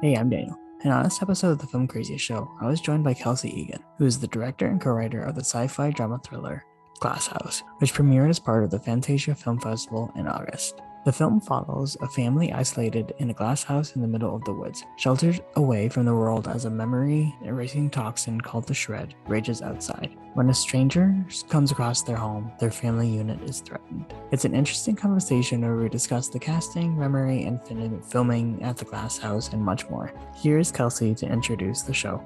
Hey, I'm Daniel, and on this episode of the Filmcraziest Show, I was joined by Kelsey Egan, who is the director and co-writer of the sci-fi drama thriller Glasshouse, which premiered as part of the Fantasia Film Festival in August. The film follows a family isolated in a glass house in the middle of the woods, sheltered away from the world as a memory-erasing toxin called the shred rages outside. When a stranger comes across their home, their family unit is threatened. It's an interesting conversation where we discuss the casting, memory, and filming at the glass house, and much more. Here's Kelsey to introduce the show.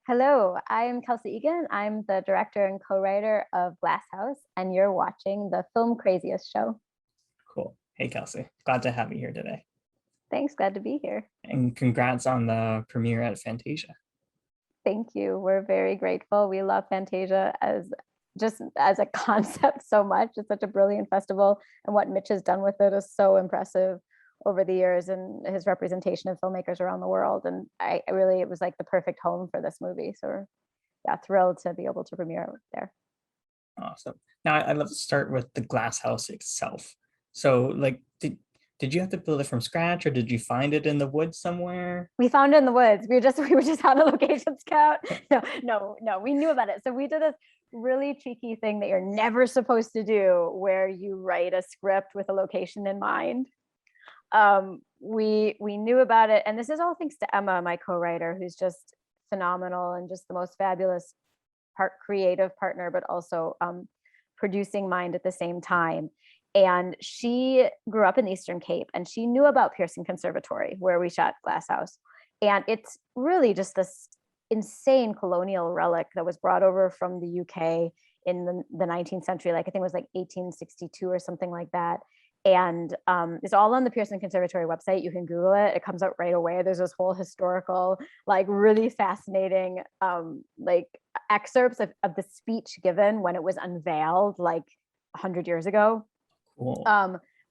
Hello, I'm Kelsey Egan. I'm the director and co-writer of Glasshouse, and you're watching the Filmcraziest Show. Cool. Hey, Kelsey. Glad to have you here today. Thanks, glad to be here. And congrats on the premiere at Fantasia. Thank you. We're very grateful. We love Fantasia as a concept so much. It's such a brilliant festival, and what Mitch has done with it is so impressive over the years, and his representation of filmmakers around the world. And it was like the perfect home for this movie. So we're thrilled to be able to premiere it there. Awesome. Now, I'd love to start with the glass house itself. So, did you have to build it from scratch, or did you find it in the woods somewhere? We found it in the woods. We were just on a location scout. No. We knew about it. So we did this really cheeky thing that you're never supposed to do, where you write a script with a location in mind. We knew about it, and this is all thanks to Emma, my co-writer, who's just phenomenal and just the most fabulous creative partner, but also producing mind at the same time. And she grew up in the Eastern Cape, and she knew about Pearson Conservatory, where we shot Glasshouse. And it's really just this insane colonial relic that was brought over from the UK in the 19th century. Like, I think it was like 1862 or something like that. And it's all on the Pearson Conservatory website. You can Google it. It comes out right away. There's this whole historical, like, really fascinating like excerpts of the speech given when it was unveiled like 100 years ago. Cool.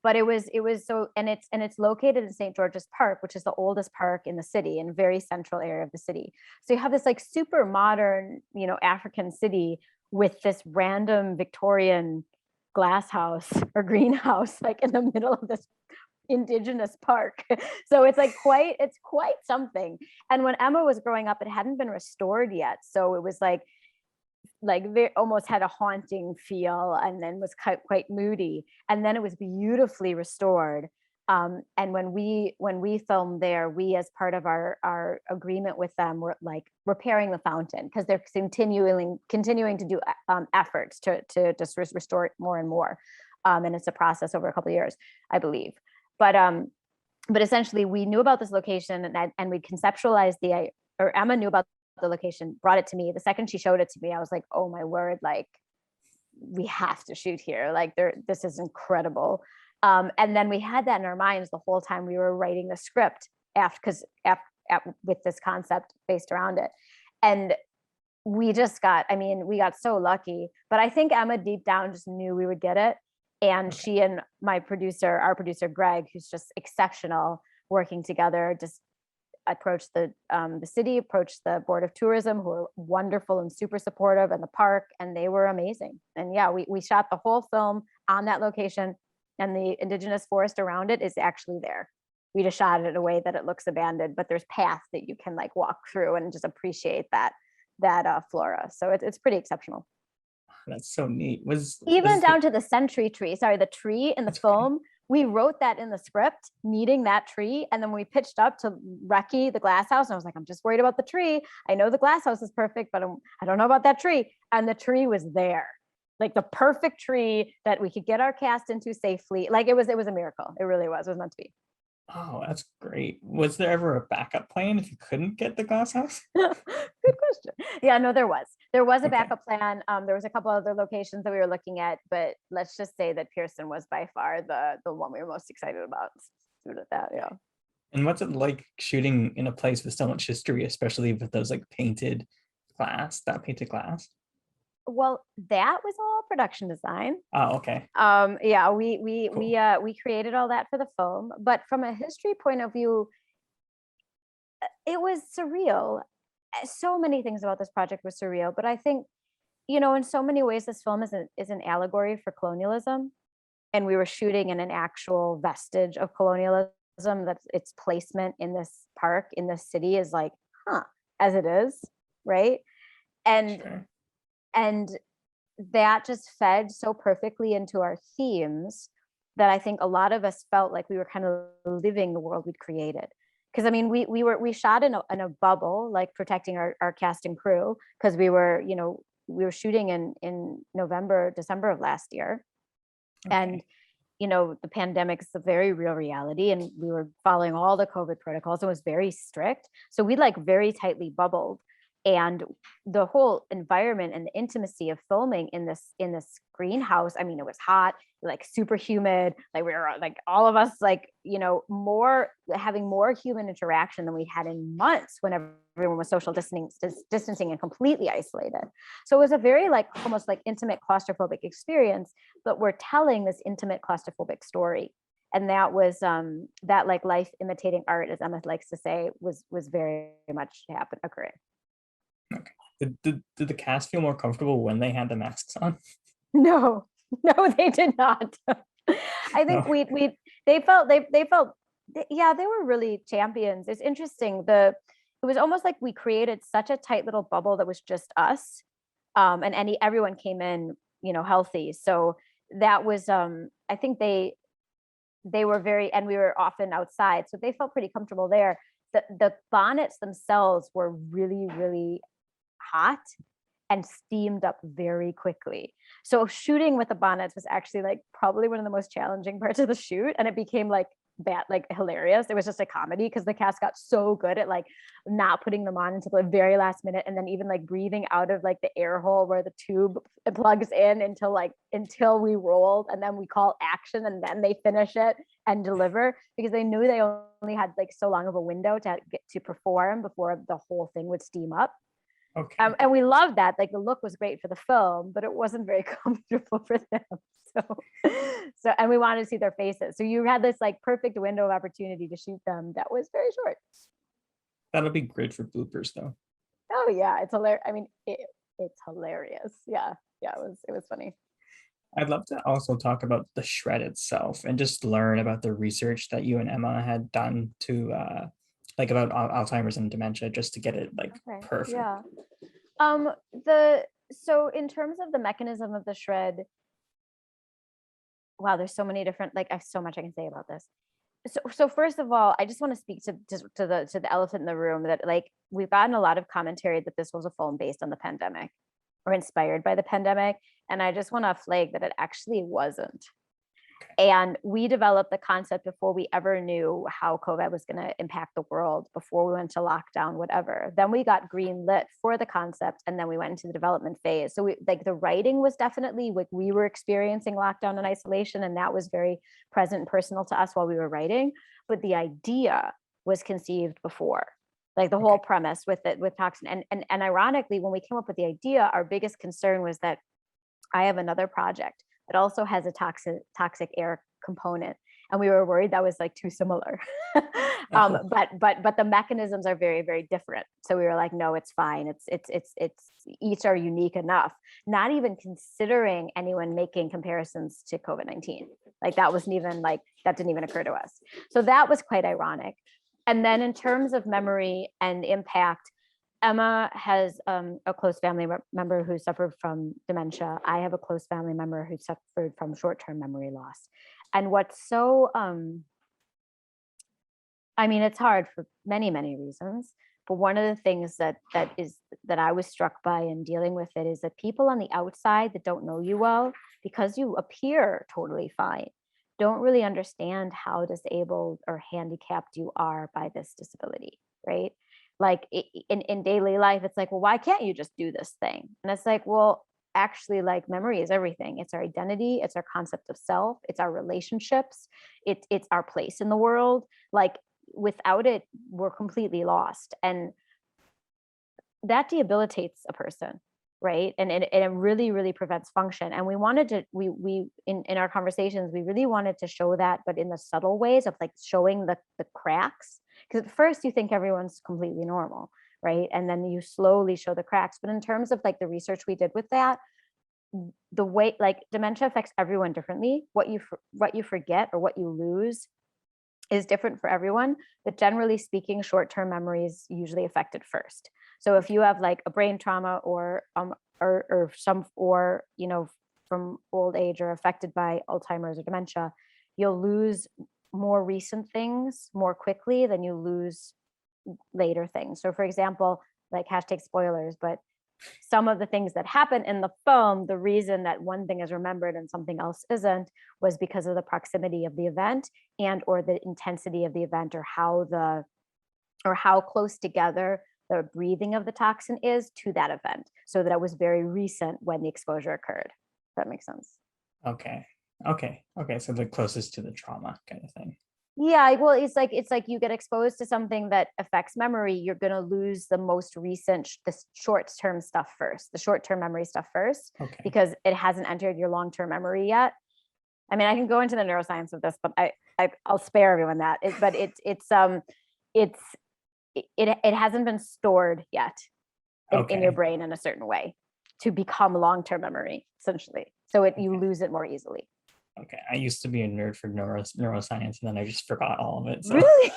But it was so, and it's located in St. George's Park, which is the oldest park in the city, in a very central area of the city. So you have this like super modern, African city with this random Victorian glass house or greenhouse like in the middle of this indigenous park. So it's quite something. And when Emma was growing up, it hadn't been restored yet, so it was like they almost had a haunting feel, and then was quite moody, and then it was beautifully restored. And when we filmed there, we, as part of our agreement with them, were like repairing the fountain, because they're continuing to do efforts to just restore it more and more. And it's a process over a couple of years, I believe. But essentially, we knew about this location, and we conceptualized Emma knew about the location, brought it to me. The second she showed it to me, I was like, oh my word, like, we have to shoot here. Like, this is incredible. And then we had that in our minds the whole time we were writing the script, with this concept based around it. And we got so lucky. But I think Emma deep down just knew we would get it. And okay. She and our producer Greg, who's just exceptional, working together, just approached the city, approached the Board of Tourism, who were wonderful and super supportive, and the park, and they were amazing. And yeah, we shot the whole film on that location, and the indigenous forest around it is actually there. We just shot it in a way that it looks abandoned, but there's paths that you can like walk through and just appreciate that flora. So it's pretty exceptional. That's so neat. Down to the century tree. Sorry, the tree in the film. Okay. We wrote that in the script, needing that tree. And then we pitched up to Recce, the glass house. And I was like, I'm just worried about the tree. I know the glass house is perfect, but I don't know about that tree. And the tree was there, like the perfect tree that we could get our cast into safely. Like, it was a miracle. It really was. It was meant to be. Oh, that's great. Was there ever a backup plan if you couldn't get the glass house? Good question. Yeah, no, there was. There was a backup plan. There was a couple other locations that we were looking at, but let's just say that Pearson was by far the one we were most excited about. Let's that, yeah. And what's it like shooting in a place with so much history, especially with those like painted glass? Well, that was all production design. Oh, okay. Yeah, we created all that for the film, but from a history point of view, it was surreal. So many things about this project were surreal, but I think, in so many ways, this film is an allegory for colonialism, and we were shooting in an actual vestige of colonialism that its placement in this park, in this city is like, as it is, right? And Sure. and that just fed so perfectly into our themes that I think a lot of us felt like we were kind of living the world we'd created. Because I mean, we shot in a bubble, like protecting our cast and crew, because we were shooting in November, December of last year. And Okay. the pandemic is a very real reality, and we were following all the COVID protocols. It was very strict. So we like very tightly bubbled. And the whole environment and the intimacy of filming in this greenhouse, I mean, it was hot, like super humid, like we were like all of us like, more having more human interaction than we had in months when everyone was social distancing and completely isolated. So it was a very like almost like intimate claustrophobic experience, but we're telling this intimate claustrophobic story. And that was that like life imitating art, as Emma likes to say, was very much occurring. Okay. Did the cast feel more comfortable when they had the masks on? No, no, they did not. I think No. they felt, yeah, they were really champions. It's interesting. It was almost like we created such a tight little bubble that was just us. And everyone came in, healthy. So that was, I think they were very, and we were often outside, so they felt pretty comfortable there. The bonnets themselves were really, really hot and steamed up very quickly. So shooting with the bonnets was actually like probably one of the most challenging parts of the shoot. And it became like hilarious. It was just a comedy because the cast got so good at like not putting them on until the very last minute. And then even like breathing out of like the air hole where the tube plugs in until we rolled, and then we call action, and then they finish it and deliver, because they knew they only had like so long of a window to get to perform before the whole thing would steam up. Okay. And we loved that. Like the look was great for the film, but it wasn't very comfortable for them. And we wanted to see their faces. So you had this like perfect window of opportunity to shoot them. That was very short. That'll be great for bloopers though. Oh yeah, it's hilarious. I mean, it's hilarious. Yeah, it was funny. I'd love to also talk about the shred itself and just learn about the research that you and Emma had done to like about Alzheimer's and dementia, just to get it like Okay. perfect. Yeah. So in terms of the mechanism of the shred, wow, there's so many different, like I have so much I can say about this. So first of all, I just want to speak to the elephant in the room, that like we've gotten a lot of commentary that this was a film based on the pandemic or inspired by the pandemic, and I just want to flag that it actually wasn't. And we developed the concept before we ever knew how COVID was going to impact the world, before we went to lockdown, whatever. Then we got green lit for the concept, and then we went into the development phase. So the writing was definitely like we were experiencing lockdown and isolation, and that was very present and personal to us while we were writing. But the idea was conceived before, like the whole premise with toxin. And ironically, when we came up with the idea, our biggest concern was that I have another project that also has a toxic air component, and we were worried that was like too similar. Oh, But the mechanisms are very, very different. So we were like, no, it's fine. It's each are unique enough. Not even considering anyone making comparisons to COVID-19. Like that didn't even occur to us. So that was quite ironic. And then in terms of memory and impact, Emma has a close family member who suffered from dementia. I have a close family member who suffered from short-term memory loss. And what's so, I mean, it's hard for many, many reasons. But one of the things that I was struck by in dealing with it is that people on the outside that don't know you well, because you appear totally fine, don't really understand how disabled or handicapped you are by this disability, right? Like in daily life, it's like, well, why can't you just do this thing? And it's like, well, actually, like memory is everything. It's our identity, it's our concept of self, it's our relationships, it's our place in the world. Like without it, we're completely lost. And that debilitates a person, right? And it really, really prevents function. And we wanted to, we in our conversations, we really wanted to show that, but in the subtle ways of like showing the cracks. Because at first you think everyone's completely normal, right? And then you slowly show the cracks. But in terms of like the research we did with that, the way like dementia affects everyone differently. What you forget or what you lose is different for everyone, but generally speaking, short-term memory is usually affected first. So if you have like a brain trauma or you know, from old age or affected by Alzheimer's or dementia, you'll lose more recent things more quickly than you lose later things. So for example, like hashtag spoilers, but some of the things that happen in the film, the reason that one thing is remembered and something else isn't was because of the proximity of the event and or the intensity of the event, or how close together the breathing of the toxin is to that event, so that it was very recent when the exposure occurred. If that makes sense. Okay. So the closest to the trauma kind of thing. Yeah, well, it's like you get exposed to something that affects memory, you're going to lose the most recent, the short-term stuff first, the short-term memory stuff first, Okay. because it hasn't entered your long-term memory yet. I mean, I can go into the neuroscience of this, but I'll spare everyone that. It hasn't been stored yet in your brain in a certain way to become long-term memory, essentially. So you lose it more easily. Okay, I used to be a nerd for neuroscience, and then I just forgot all of it. So. Really?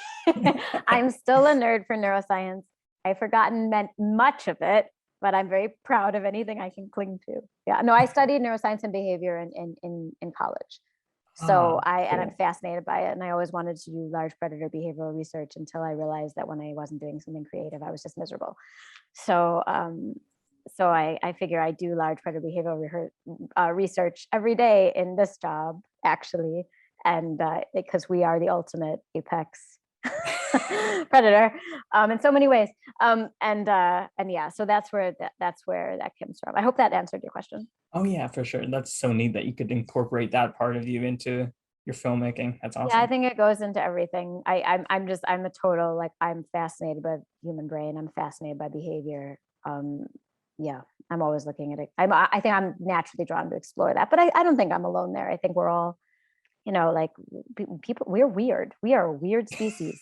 I'm still a nerd for neuroscience. I've forgotten much of it, but I'm very proud of anything I can cling to. Yeah, no, I studied neuroscience and behavior in college. So cool. I'm fascinated by it. And I always wanted to do large predator behavioral research until I realized that when I wasn't doing something creative, I was just miserable. So I figure I do large predator behavioral research every day in this job, actually. And because we are the ultimate apex predator in so many ways. And yeah, so that's where that comes from. I hope that answered your question. Oh yeah, for sure. That's so neat that you could incorporate that part of you into your filmmaking. That's awesome. Yeah, I think it goes into everything. I'm a total, like, I'm fascinated by human brain. I'm fascinated by behavior. Yeah, I'm always looking at it. I think I'm naturally drawn to explore that, but I don't think I'm alone there. I think we're all, you know, like people, we're weird. We are a weird species.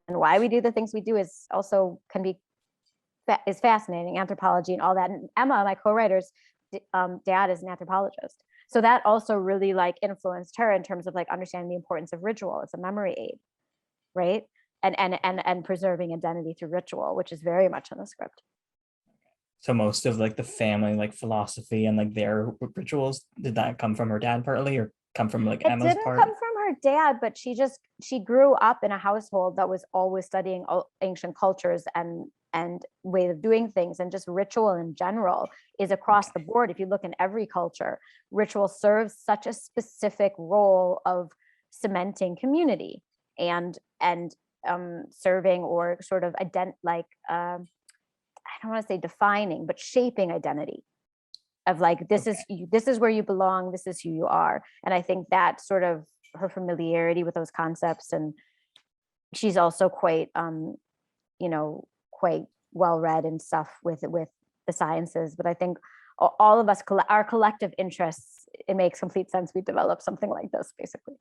And why we do the things we do is also is fascinating, anthropology and all that. And Emma, my co-writer's dad, is an anthropologist. So that also really like influenced her in terms of like understanding the importance of ritual. It's a memory aid, right? And preserving identity through ritual, which is very much in the script. So most of like the family, like philosophy and like their rituals, did that come from her dad partly, or come from like Emma's Didn't part? come from her dad, but she grew up in a household that was always studying ancient cultures and way of doing things, and just ritual in general is across the board. If you look in every culture, ritual serves such a specific role of cementing community and serving or sort of I don't want to say defining, but shaping identity of like, this is where you belong, this is who you are. And I think that sort of her familiarity with those concepts, and she's also quite quite well read and stuff with the sciences. But I think all of us, our collective interests, it makes complete sense we develop something like this, basically.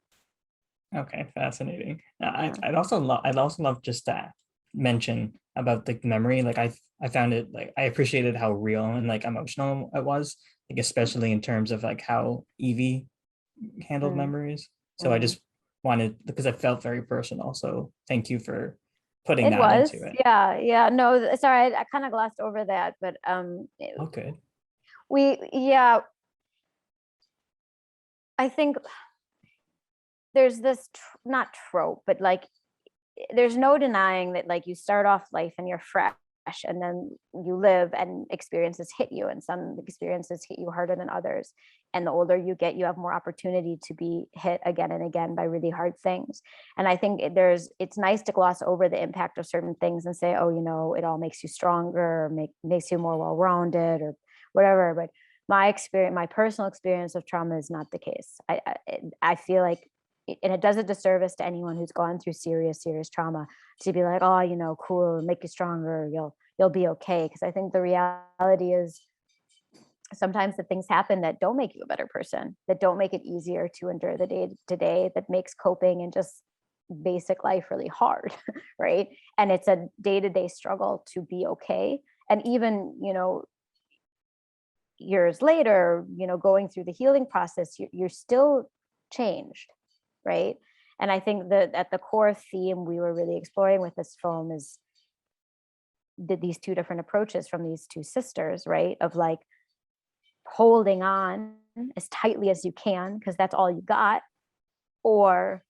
Okay, fascinating. I'd also love just to mention about the memory. Like I found it, like I appreciated how real and like emotional it was, like especially in terms of like how Evie handled memories. So I just wanted, because I felt very personal. So thank you for putting that into it. Yeah. No, sorry, I kind of glossed over that, but Okay. I think there's this not trope, but like there's no denying that, like, you start off life and you're fresh, and then you live and experiences hit you, and some experiences hit you harder than others. And the older you get, you have more opportunity to be hit again and again by really hard things. And I think it's nice to gloss over the impact of certain things and say, oh, you know, it all makes you stronger, or makes you more well-rounded or whatever. But my personal experience of trauma is not the case. I feel like, and it does a disservice to anyone who's gone through serious trauma to be like, oh, you know, cool, make you stronger, you'll be okay. Because I think the reality is sometimes the things happen that don't make you a better person, that don't make it easier to endure the day to day, that makes coping and just basic life really hard, right? And it's a day-to-day struggle to be okay. And even, you know, years later, you know, going through the healing process, you're still changed, right? And I think that at the core theme we were really exploring with this film is these two different approaches from these two sisters, right? Of like holding on as tightly as you can because that's all you got, or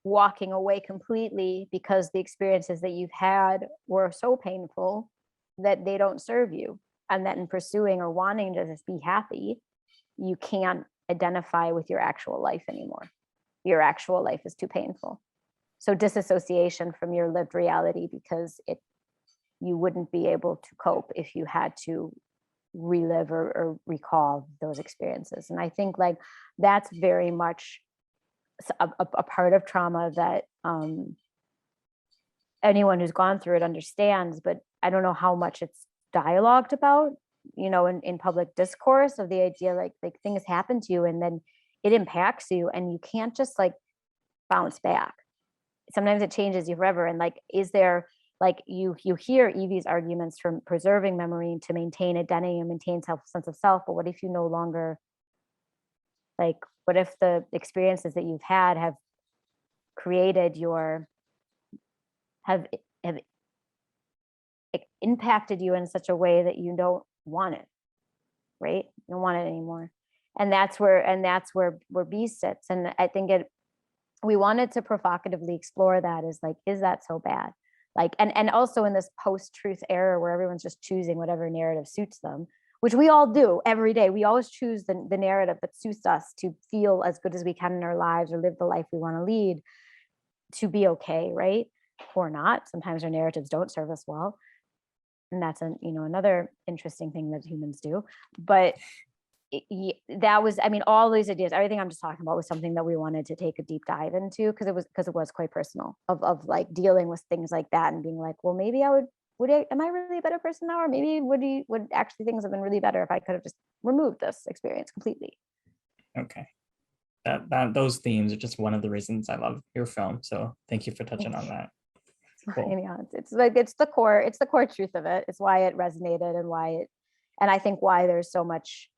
walking away completely because the experiences that you've had were so painful that they don't serve you. And that in pursuing or wanting to just be happy, you can't identify with your actual life anymore. Your actual life is too painful. So disassociation from your lived reality, because you wouldn't be able to cope if you had to relive or recall those experiences. And I think like that's very much a part of trauma that anyone who's gone through it understands, but I don't know how much it's dialogued about, in public discourse, of the idea like things happen to you and then it impacts you and you can't just like bounce back. Sometimes it changes you forever. And like, is there like you hear Evie's arguments from preserving memory to maintain identity and maintain sense of self, but what if you no longer, like, what if the experiences that you've had have created have impacted you in such a way that you don't want it, right? You don't want it anymore. And that's where B sits. And I think we wanted to provocatively explore that, is like, is that so bad? Like, and also in this post-truth era where everyone's just choosing whatever narrative suits them, which we all do every day. We always choose the narrative that suits us to feel as good as we can in our lives or live the life we want to lead, to be okay, right? Or not. Sometimes our narratives don't serve us well. And that's another interesting thing that humans do. But that was, I mean, all these ideas, everything I'm just talking about was something that we wanted to take a deep dive into because it was quite personal, of like dealing with things like that and being like, well, maybe am I really a better person now? Or maybe would actually things have been really better if I could have just removed this experience completely. Okay. That those themes are just one of the reasons I love your film. So thank you for touching on that. Cool. Yeah, it's the core truth of it. It's why it resonated and I think why there's so much,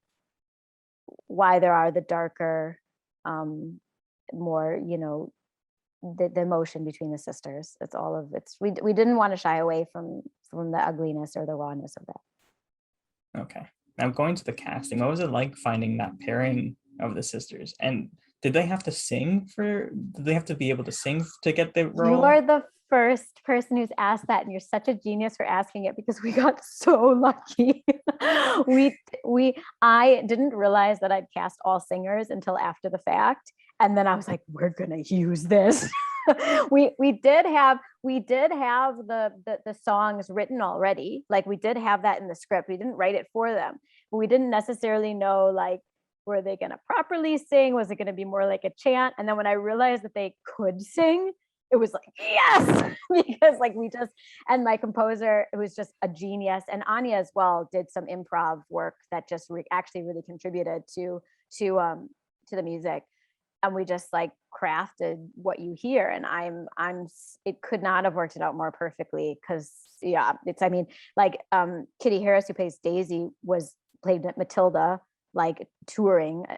why there are the darker, more, the emotion between the sisters. We didn't want to shy away from the ugliness or the rawness of that. Okay. Now going to the casting, what was it like finding that pairing of the sisters? And did they have to be able to sing to get the role? You are the first person who's asked that, and you're such a genius for asking it, because we got so lucky. I didn't realize that I'd cast all singers until after the fact, and then I was like, we're gonna use this. we did have the songs written already. Like, we did have that in the script. We didn't write it for them, but we didn't necessarily know, like, were they going to properly sing? Was it going to be more like a chant? And then when I realized that they could sing, it was like, yes, because like and my composer, it was just a genius. And Anya as well did some improv work that just actually really contributed to the music. And we just like crafted what you hear. And it could not have worked it out more perfectly, because Kitty Harris, who plays Daisy, played Matilda, like touring, a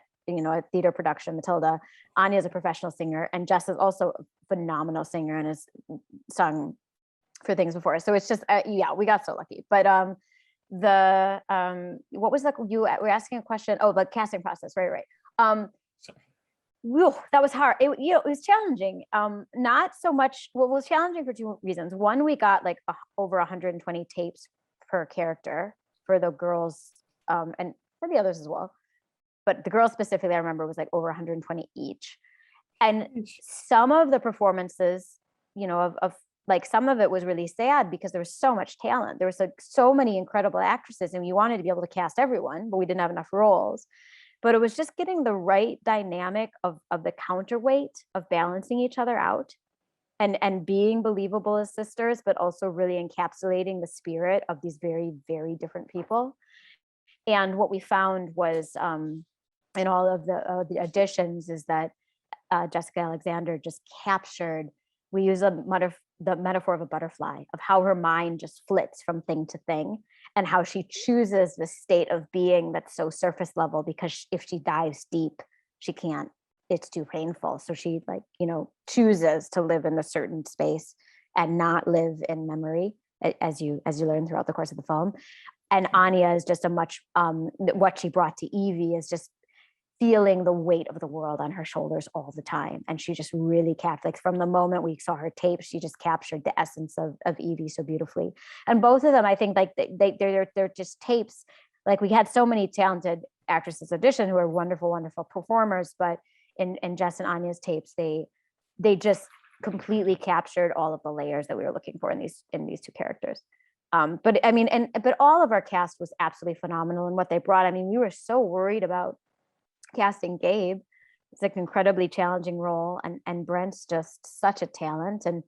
theater production, Matilda. Anya is a professional singer, and Jess is also a phenomenal singer and has sung for things before. So it's just, we got so lucky. But what was you were asking a question? Oh, the casting process, right. Whew, that was hard. It was challenging. Not so much. Well, it was challenging for two reasons. One, we got like over 120 tapes per character for the girls, and for the others as well. But the girls specifically, I remember, was like over 120 each. And some of the performances, of like, some of it was really sad because there was so much talent. There was like so many incredible actresses, and we wanted to be able to cast everyone, but we didn't have enough roles. But it was just getting the right dynamic of the counterweight of balancing each other out and being believable as sisters, but also really encapsulating the spirit of these very, very different people. And what we found was, in all of the auditions, is that Jessica Alexander just captured, we use the metaphor of a butterfly, of how her mind just flits from thing to thing, and how she chooses the state of being that's so surface level, because if she dives deep, she can't it's too painful. So she like, chooses to live in a certain space and not live in memory, as you learn throughout the course of the film. And Anya is just a much what she brought to Evie is just feeling the weight of the world on her shoulders all the time. And she just really captured, like from the moment we saw her tape, she just captured the essence of Evie so beautifully. And both of them, I think, like they're just tapes. Like we had so many talented actresses audition who are wonderful, wonderful performers, but in Jess and Anya's tapes, they just completely captured all of the layers that we were looking for in these two characters. But I mean, but all of our cast was absolutely phenomenal in what they brought. I mean, we were so worried about casting Gabe. It's an incredibly challenging role, and Brent's just such a talent, and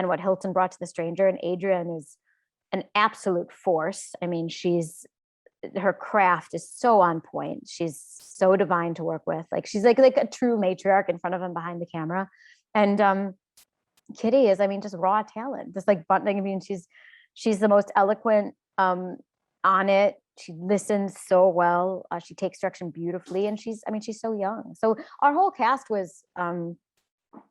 what Hilton brought to The Stranger, and Adrian is an absolute force. I mean, her craft is so on point. She's so divine to work with. Like she's like a true matriarch in front of and behind the camera. And Kitty is, I mean, just raw talent. Just like Bunting. I mean, she's the most eloquent on it. She listens so well. She takes direction beautifully, and she's so young. So our whole cast was,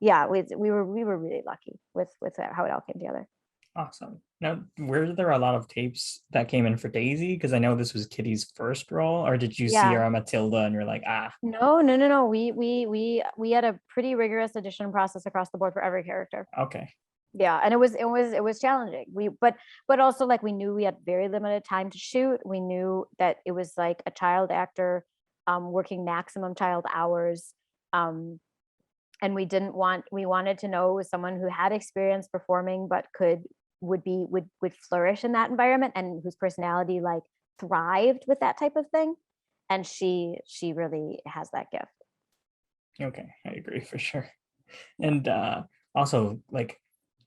we were really lucky with how it all came together. Awesome. Now, were there a lot of tapes that came in for Daisy? Because I know this was Kitty's first role, or did you see her on Matilda and you're like, ah? No. We had a pretty rigorous audition process across the board for every character. Okay. Yeah, and it was challenging. But also, like, we knew we had very limited time to shoot. We knew that it was like a child actor working maximum child hours. And we wanted to know someone who had experience performing but would flourish in that environment, and whose personality like thrived with that type of thing. And she really has that gift. Okay, I agree for sure. And also, like,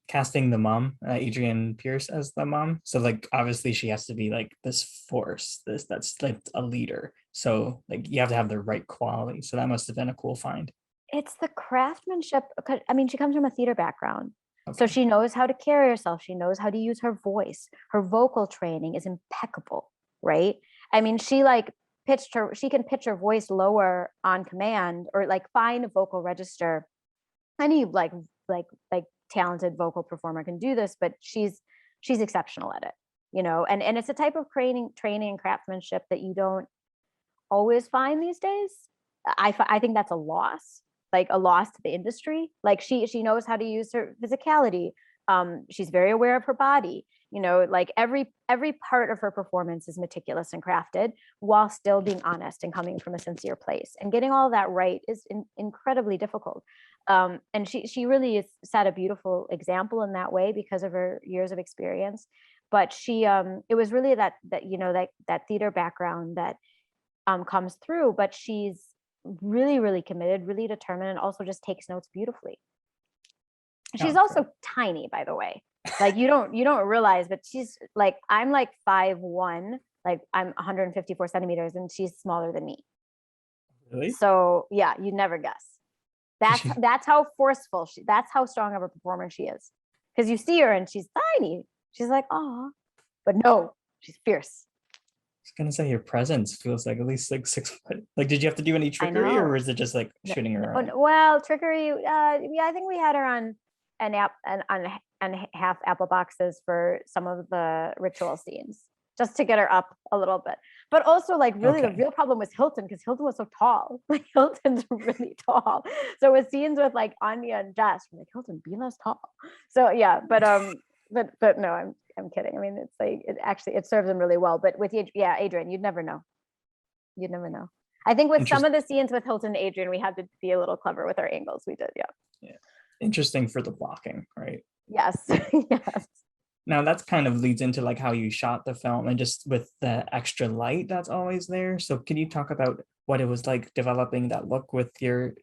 casting the mom, Adrienne Pierce, as the mom. So like obviously she has to be like this force, that's like a leader. So like you have to have the right quality. So that must have been a cool find. It's the craftsmanship. I mean, she comes from a theater background. Okay. So she knows how to carry herself. She knows how to use her voice. Her vocal training is impeccable, right? I mean, she can pitch her voice lower on command, or like find a vocal register. Any like talented vocal performer can do this, but she's exceptional at it, and it's a type of training and craftsmanship that you don't always find these days. I think that's a loss to the industry. Like she knows how to use her physicality. She's very aware of her body, like every part of her performance is meticulous and crafted while still being honest and coming from a sincere place, and getting all that right is incredibly difficult. And she really has set a beautiful example in that way because of her years of experience. But it was really that theater background that comes through, but she's really, really committed, really determined, and also just takes notes beautifully. She's also tiny, by the way. Like you don't realize, but she's like, I'm like 5'1", like I'm 154 centimeters, and she's smaller than me. Really? So yeah, you'd never guess. That's how forceful that's how strong of a performer she is. Because you see her and she's tiny. She's like, oh, but no, she's fierce. I was gonna say your presence feels like at least like 6 foot. Like, did you have to do any trickery, or was it just like shooting her around? Well, trickery. I think we had her on half apple boxes for some of the ritual scenes, just to get her up a little bit. But also, like, really, the real problem was Hilton, because Hilton was so tall. Like, Hilton's really tall. So with scenes with like Anya and Jess, we're like, Hilton, be less tall. So yeah, but no, I'm kidding. I mean, it's like it serves them really well. But with Adrian, you'd never know. You'd never know. I think with some of the scenes with Hilton and Adrian, we had to be a little clever with our angles. We did, yeah. Interesting for the blocking, right? Yes. Yes. Now that's kind of leads into like how you shot the film, and just with the extra light that's always there. So can you talk about what it was like developing that look with your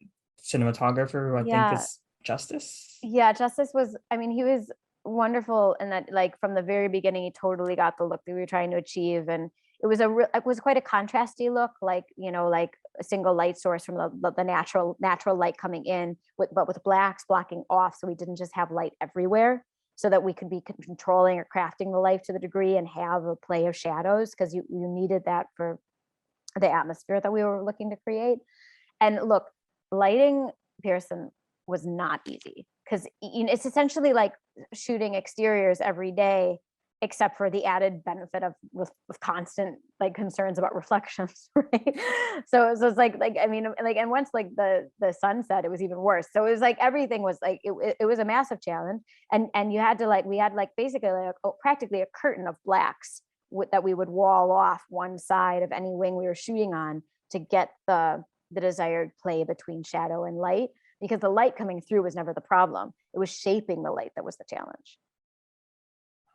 cinematographer, who I think is Justice? Yeah, Justice was, he was wonderful in that, like, from the very beginning, he totally got the look that we were trying to achieve. And it was quite a contrasty look, like, like a single light source from the natural light coming in, but with blacks blocking off, so we didn't just have light everywhere, so that we could be controlling or crafting the light to the degree and have a play of shadows, because you needed that for the atmosphere that we were looking to create. And look, lighting Pearson was not easy, because it's essentially like shooting exteriors every day, except for the added benefit of with constant like concerns about reflections, right? So it's like I mean, like, and once like the sun set, it was even worse. So it was like everything was like it was a massive challenge, and you had to like we had like basically like practically a curtain of blacks that we would wall off one side of any wing we were shooting on to get the desired play between shadow and light, because the light coming through was never the problem. It was shaping the light that was the challenge.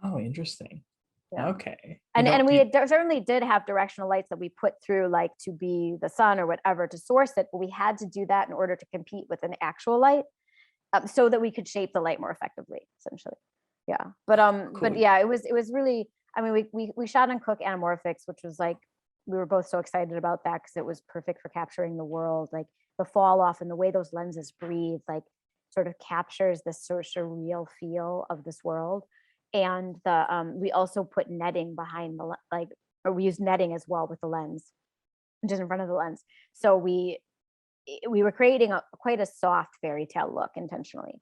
Oh, interesting. Yeah. Okay. And we certainly did have directional lights that we put through, like to be the sun or whatever to source it, but we had to do that in order to compete with an actual light, so that we could shape the light more effectively, essentially. Yeah, Cool. but yeah, it was really. I mean, we shot in Cook Anamorphics, which was like we were both so excited about that because it was perfect for capturing the world, like the fall off and the way those lenses breathe, like sort of captures this sort of surreal feel of this world. And we also put netting behind the like, or we used netting as well with the lens, just in front of the lens. So we were creating quite a soft fairy tale look intentionally.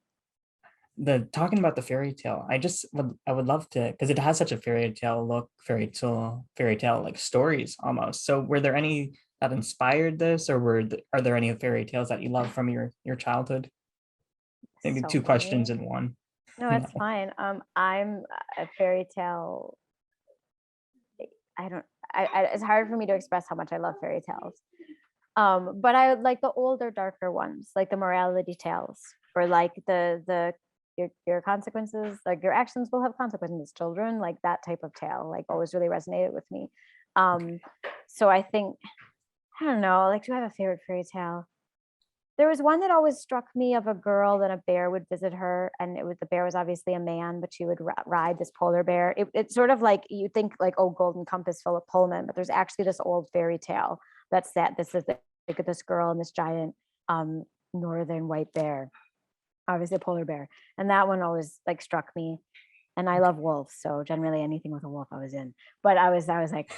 Talking about the fairy tale, I would love to, because it has such a fairy tale look, fairy tale like stories almost. So were there any that inspired this, or are there any fairy tales that you love from your childhood? Maybe So two many. questions in one. No, it's fine. I'm a fairy tale. I don't. It's hard for me to express how much I love fairy tales. But I like the older, darker ones, like the morality tales, or like your consequences, like your actions will have consequences, children, like that type of tale, like always really resonated with me. So I think, I don't know, like, do I have a favorite fairy tale? There was one that always struck me of a girl and a bear would visit her, and the bear was obviously a man, but she would ride this polar bear. It's sort of like you think like, oh, Golden Compass, Philip Pullman, but there's actually this old fairy tale that's that this is like this girl and this giant northern white bear, obviously a polar bear, and that one always like struck me. And I love wolves, so generally anything with a wolf I was in. But I was like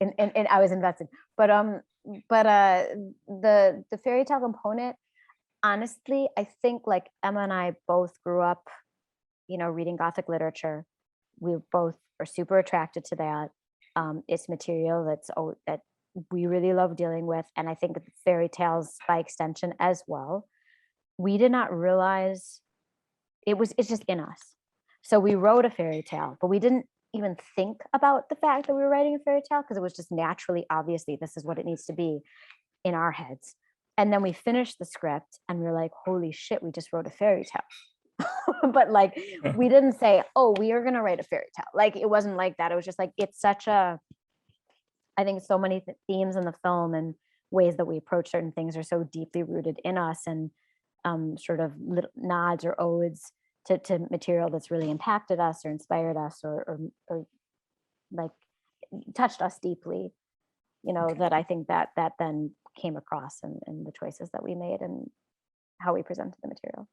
and I was invested. But the fairy tale component, honestly, I think like Emma and I both grew up, reading Gothic literature. We both are super attracted to that. It's material that we really love dealing with, and I think fairy tales by extension as well. We did not realize it's just in us. So we wrote a fairy tale, but we didn't even think about the fact that we were writing a fairy tale, because it was just naturally, obviously, this is what it needs to be in our heads. And then we finished the script and we were like, holy shit, we just wrote a fairy tale. But like, we didn't say, oh, we are going to write a fairy tale. Like, it wasn't like that. It was just like, it's such a, I think so many themes in the film and ways that we approach certain things are so deeply rooted in us, and sort of little nods or odes to material that's really impacted us or inspired us, or like touched us deeply, that I think that then came across in the choices that we made and how we presented the material.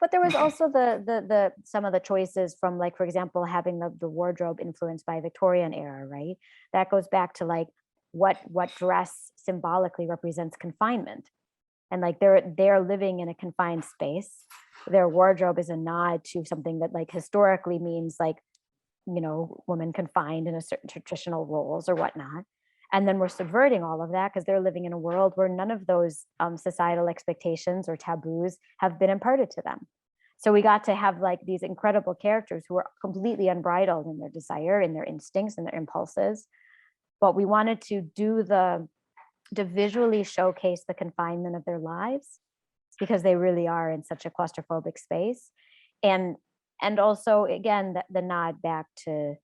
But there was also the some of the choices from, like, for example, having the wardrobe influenced by Victorian era, right? That goes back to like what dress symbolically represents confinement. And like they're living in a confined space. Their wardrobe is a nod to something that like historically means like, women confined in a certain traditional roles or whatnot. And then we're subverting all of that because they're living in a world where none of those societal expectations or taboos have been imparted to them. So we got to have like these incredible characters who are completely unbridled in their desire, in their instincts, and their impulses. But we wanted to visually showcase the confinement of their lives, because they really are in such a claustrophobic space. And also, again, the nod back to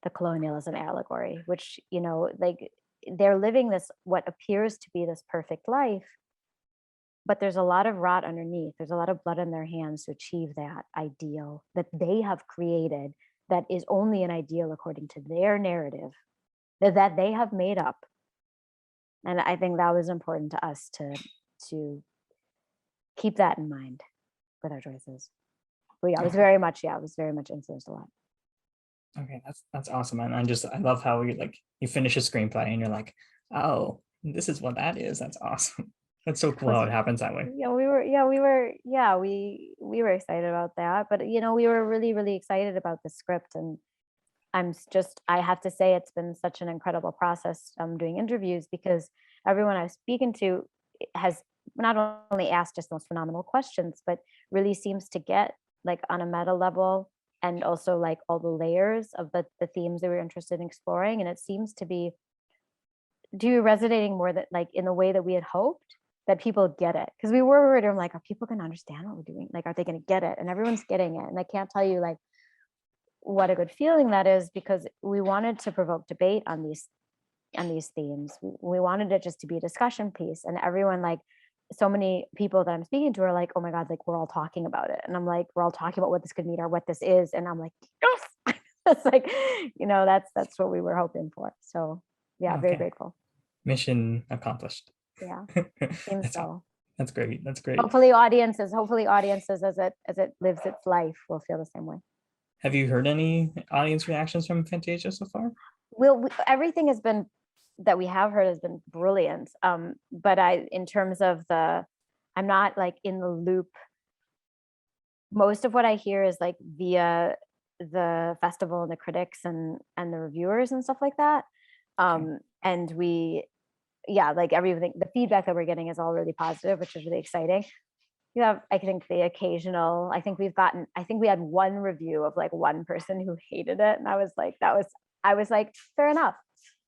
the colonialism allegory, which, like, they're living this what appears to be this perfect life, but there's a lot of rot underneath. There's a lot of blood in their hands to achieve that ideal that they have created, that is only an ideal according to their narrative that they have made up. And I think that was important to us to keep that in mind with our choices. But yeah, I was very much influenced a lot. Okay, that's awesome. And I love how you finish a screenplay and you're like, oh, this is what that is. That's awesome. That's so cool how it happens that way. Yeah, we were excited about that. But we were really, really excited about the script. And I have to say, it's been such an incredible process doing interviews, because everyone I've spoken to has not only asked just those phenomenal questions, but really seems to get like on a meta level, and also like all the layers of the themes they were interested in exploring. And it seems to be resonating more that like in the way that we had hoped, that people get it. Because we were worried, I'm like, are people going to understand what we're doing? Like, are they going to get it? And everyone's getting it. And I can't tell you like what a good feeling that is, because we wanted to provoke debate on these themes. We wanted it just to be a discussion piece, and everyone, like, so many people that I'm speaking to are like, oh my God, like we're all talking about it. And I'm like, we're all talking about what this could mean or what this is. And I'm like, yes. It's like, that's what we were hoping for. So yeah, very Okay. grateful. Mission accomplished. Yeah, seems so. That's great. That's great. Hopefully audiences as it lives its life will feel the same way. Have you heard any audience reactions from Fantasia so far? Everything has been that we have heard has been brilliant. But in terms of I'm not like in the loop. Most of what I hear is like via the festival and the critics and the reviewers and stuff like that. And like everything, the feedback that we're getting is all really positive, which is really exciting. You have, I think, the occasional, I think we had one review of like one person who hated it. And I was like, fair enough.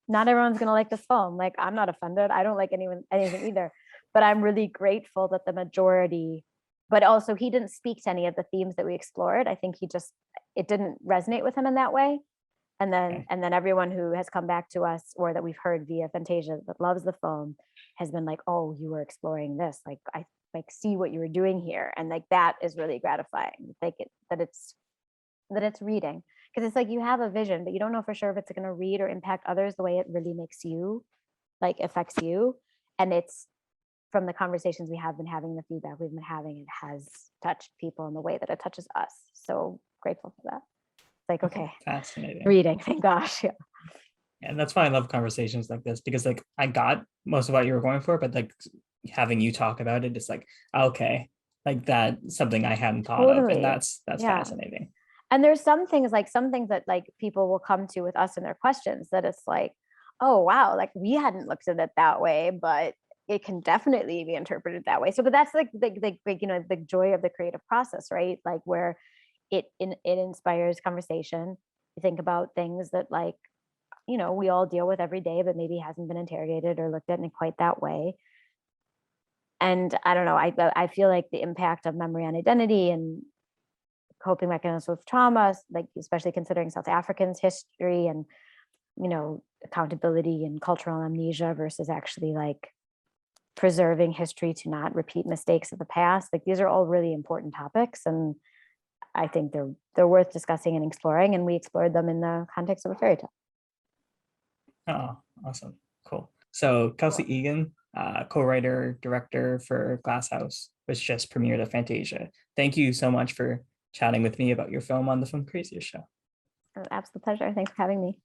Not everyone's going to like this film. Like, I'm not offended. I don't like anything either, but I'm really grateful that the majority, but also he didn't speak to any of the themes that we explored. I think it didn't resonate with him in that way. And then everyone who has come back to us, or that we've heard via Fantasia, that loves the film, has been like, oh, you were exploring this. Like, I like see what you were doing here. And like, that is really gratifying. Like that it's reading. Because it's like you have a vision, but you don't know for sure if it's going to read or impact others the way it really affects you. And it's from the conversations we have been having, the feedback we've been having, it has touched people in the way that it touches us. So grateful for that. It's like, okay, fascinating. Reading, thank gosh. Yeah. And that's why I love conversations like this, because like I got most of what you were going for, but like having you talk about it, it's like, okay, like that's something I hadn't thought of. And that's fascinating. And there's some things that like people will come to with us in their questions that it's like, oh wow, like we hadn't looked at it that way, but it can definitely be interpreted that way. So, but that's like the joy of the creative process, right? Like where it inspires conversation. You think about things that like, we all deal with every day, but maybe hasn't been interrogated or looked at in quite that way. And I don't know, I feel like the impact of memory on identity and coping mechanisms with trauma, like especially considering South Africans' history and, accountability and cultural amnesia versus actually like preserving history to not repeat mistakes of the past. Like these are all really important topics. And I think they're worth discussing and exploring. And we explored them in the context of a fairy tale. Oh, awesome. Cool. So Kelsey Egan, co-writer, director for Glasshouse, which just premiered at Fantasia. Thank you so much for chatting with me about your film on the Filmcraziest Show. Absolute pleasure. Thanks for having me.